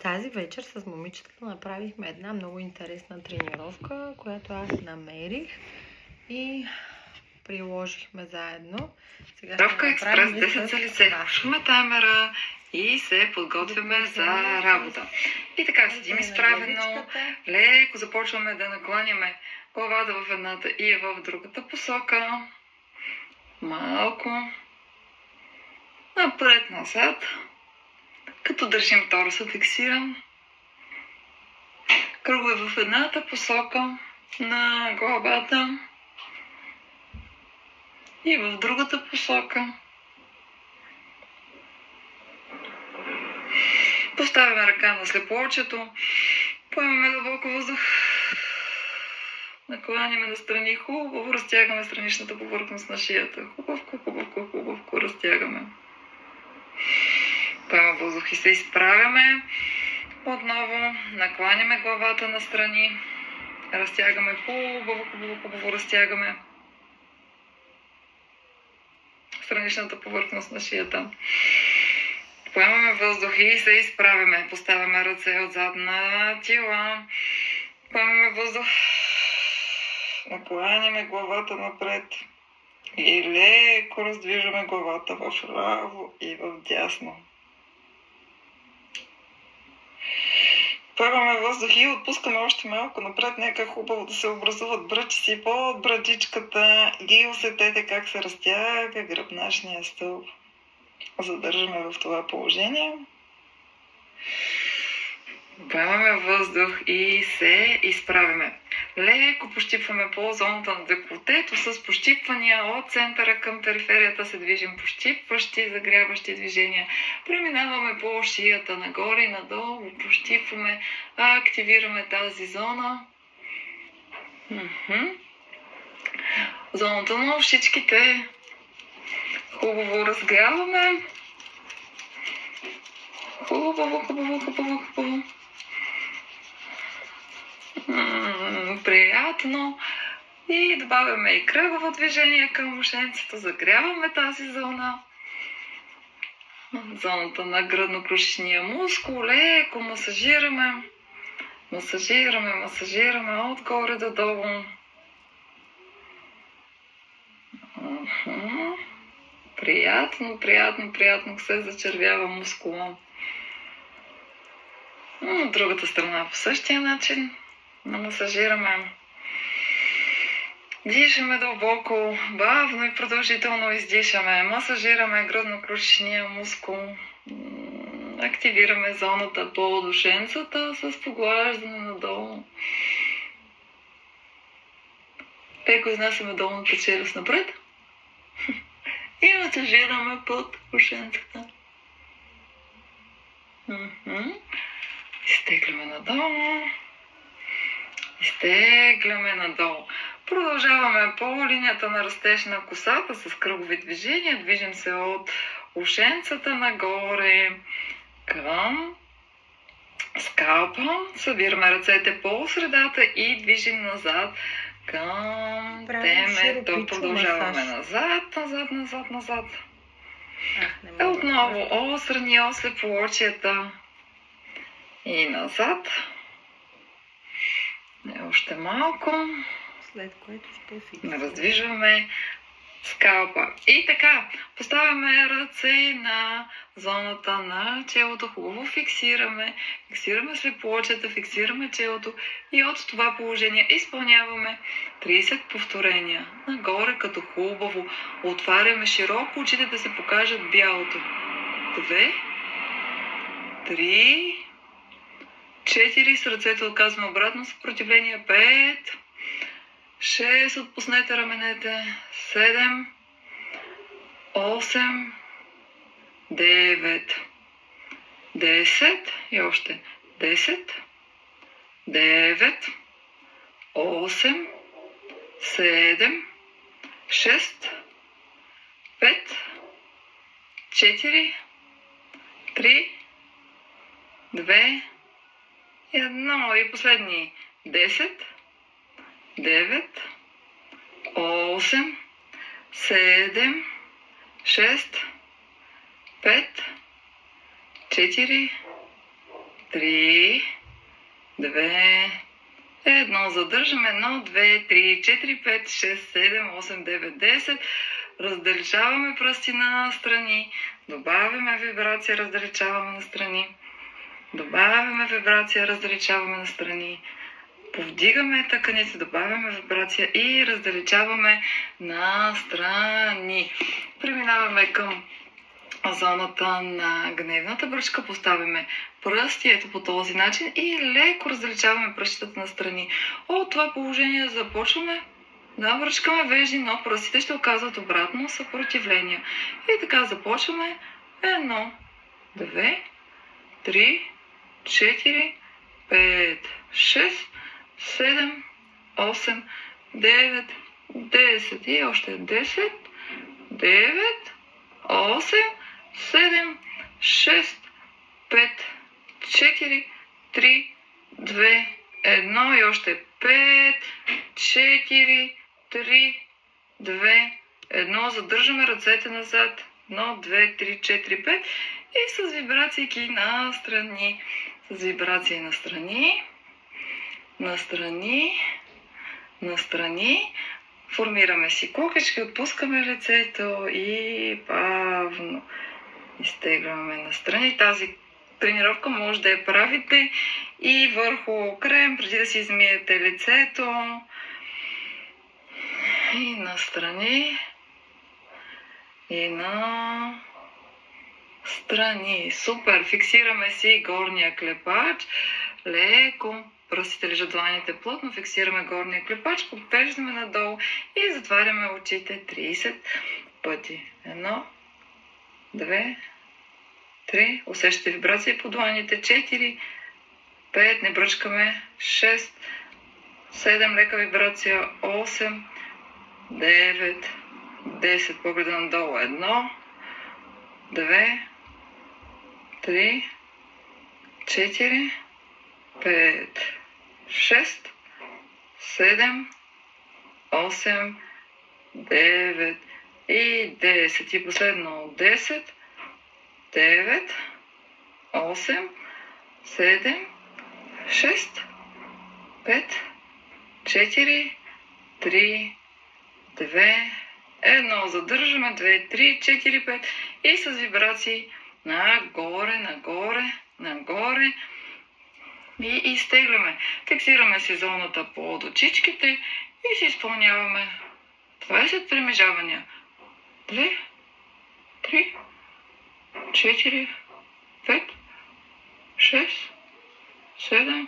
Тази вечер с момичетата направихме една много интересна тренировка, която аз намерих и приложихме заедно. Тренировка експрес 10 за лице. Включваме таймера и се подготвяме за работа. И така седим изправено, леко започваме да накланяме главата в едната и в другата посока. Малко напред-назад, като държим торса фиксиран. Кръгове в едната посока на главата и в другата посока. Поставяме ръка на слепоочието, поемаме дълбоко въздух, накланяме настрани, хубаво разтягаме страничната повърхност на шията. Хубавко разтягаме. Поемаме въздух и се изправяме. Отново накланяме главата настрани, разтягаме хубаво разтягаме страничната повърхност на шията. Поемаме въздух и се изправяме. Поставяме ръце отзад на тила. Поемаме въздух. Накланяме главата напред. И леко раздвижваме главата в ляво и в дясно. Поемаме въздух и отпускаме още малко напред. Нека хубаво да се образуват бръчици под брадичката. И усетете как се разтяга гръбначния стълб. Задържаме в това положение. Поемаме въздух и се изправяме. Леко пощипваме по зоната на деколтето с пощипвания от центъра към периферията. Се движим пощипващи, загряващи движения. Преминаваме по шията нагоре и надолу. Пощипваме, активираме тази зона. Зоната на ушичките. Хубаво разгряваме. Хубаво. Приятно. И добавяме и кръгово движение към ушенцето. Загряваме тази зона. Зоната на гръдно-клюшечния мускул. Леко масажираме. Масажираме отгоре до долу. Приятно се зачервява мускула. От другата страна по същия начин масажираме. Дишаме дълбоко, бавно и продължително издишаме. Масажираме гръдно-клюшечния мускул. Активираме зоната под ушенцата с поглаждане надолу. Леко изнасяме долната челюст напред. И масажираме под ушенцата. Изтегляме надолу. Продължаваме по линията на растеж на косата с кръгови движения. Движим се от ушенцата нагоре към скалпа. Събираме ръцете по средата и движим назад към темето. Продължаваме назад. Отново острани слепоочията и назад. Още малко. След което ще фиксираме. Раздвижваме скалпа. И така, поставяме ръце на зоната на челото. Хубаво фиксираме. Фиксираме слепоочията, фиксираме челото. И от това положение изпълняваме 30 повторения. Нагоре като хубаво. Отваряме широко очите да се покажат бялото. 2, 3, 4. С ръцете отказваме обратно съпротивление. 5, 6. Отпуснете раменете. 7, 8, 9, 10 и още 10, 9, 8, 7, 6, 5, 4, 3, 2, 1 и последни 10, 9, 8, 7, 6, 5, 4, 3, 2, 1. Задържаме 1, 2, 3, 4, 5, 6, 7, 8, 9, 10. Раздалечаваме пръсти на страни. Добавяме вибрация, раздалечаваме на страни. Добавяме вибрация, раздалечаваме на страни. Повдигаме тъканите, добавяме вибрация и раздалечаваме на страни. Преминаваме към зоната на гневната бръчка. Поставяме пръсти, ето по този начин и леко раздалечаваме пръстите на страни. От това положение започваме да бръчкаме вежди, но пръстите ще оказват обратно съпротивление. И така започваме. 1, 2, 3, 4, 5, 6, 7, 8, 9, 10 и още 10, 9, 8, 7, 6, 5, 4, 3, 2, 1 и още 5, 4, 3, 2, 1. Задържаме ръцете назад. 1, 2, 3, 4, 5 и с вибрации на страни. С вибрации на страни. Настрани. Формираме си кукички, отпускаме лицето и бавно изтегляме настрани. Тази тренировка може да я правите и върху крем, преди да си измиете лицето. И настрани. И на страни. Супер! Фиксираме си горния клепач. Леко. Пръстите лежат дланите плътно. Фиксираме горния клепач. Подвеждаме надолу и затваряме очите 30 пъти. 1, 2, 3. Усещате вибрации по дланите. 4, 5. Не бръчкаме. 6, 7. Лека вибрация. 8, 9, 10. Погледа надолу. 1, 2, 3, 4, 5, 6, 7, 8, 9 и 10. И последно 10, 9, 8, 7, 6, 5, 4, 3, 2, 1. Задържаме 2, 3, 4, 5 и с вибрации нагоре, нагоре, нагоре и изтегляме. Фиксираме си зоната под очичките и си изпълняваме 20 премежавания. 2, 3, 4, 5, 6, 7,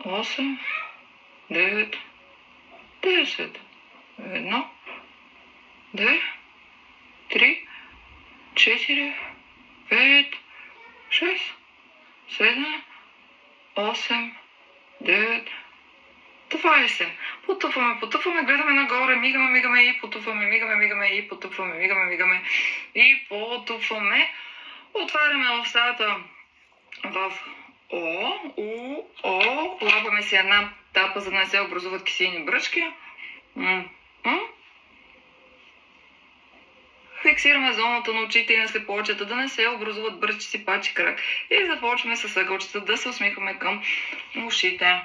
8, 9, 10. 1, 2, 3, 4, 5, 6, 7, 8, 9, 20. Потупваме, гледаме нагоре, мигаме и потупваме, мигаме и потупваме, мигаме и потупваме. Отваряме устата в О, У, О. Лапаме си една тапа, за да не се образуват кисийни бръчки. Фиксираме зоната на очите и на слепоочията, да не се образуват бръчици, пачи, крак. И започваме с ъгълчета да се усмихваме към ушите.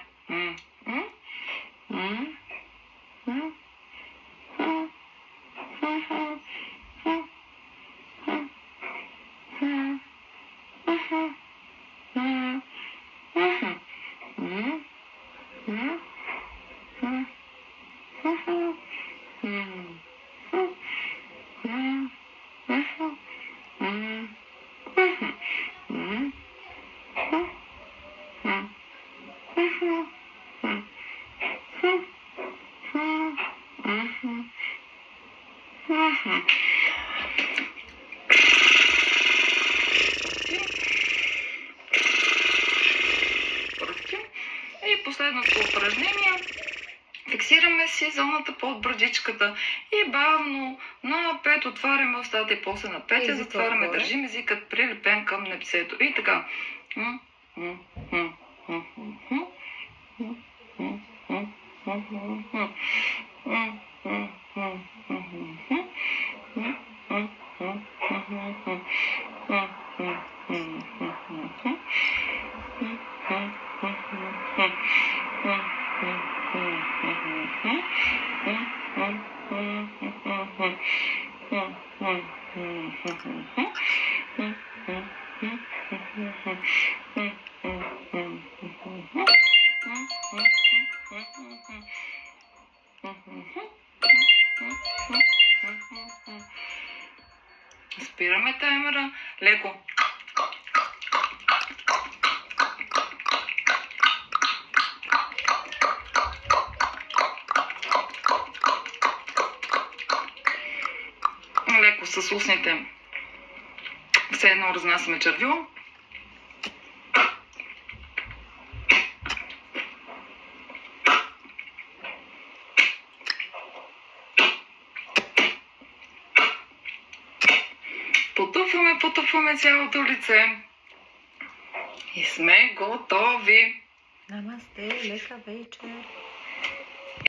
И последното упражнение. Фиксираме си зоната под брадичката и бавно на 5 отваряме устата и после на 5 я затваряме. Държим езикът прилепен към непсето. И така. Спираме таймера. Леко. Леко с устните. Все едно разнасяме червило. Потъпваме цялото лице. И сме готови. Намасте, лека вечер.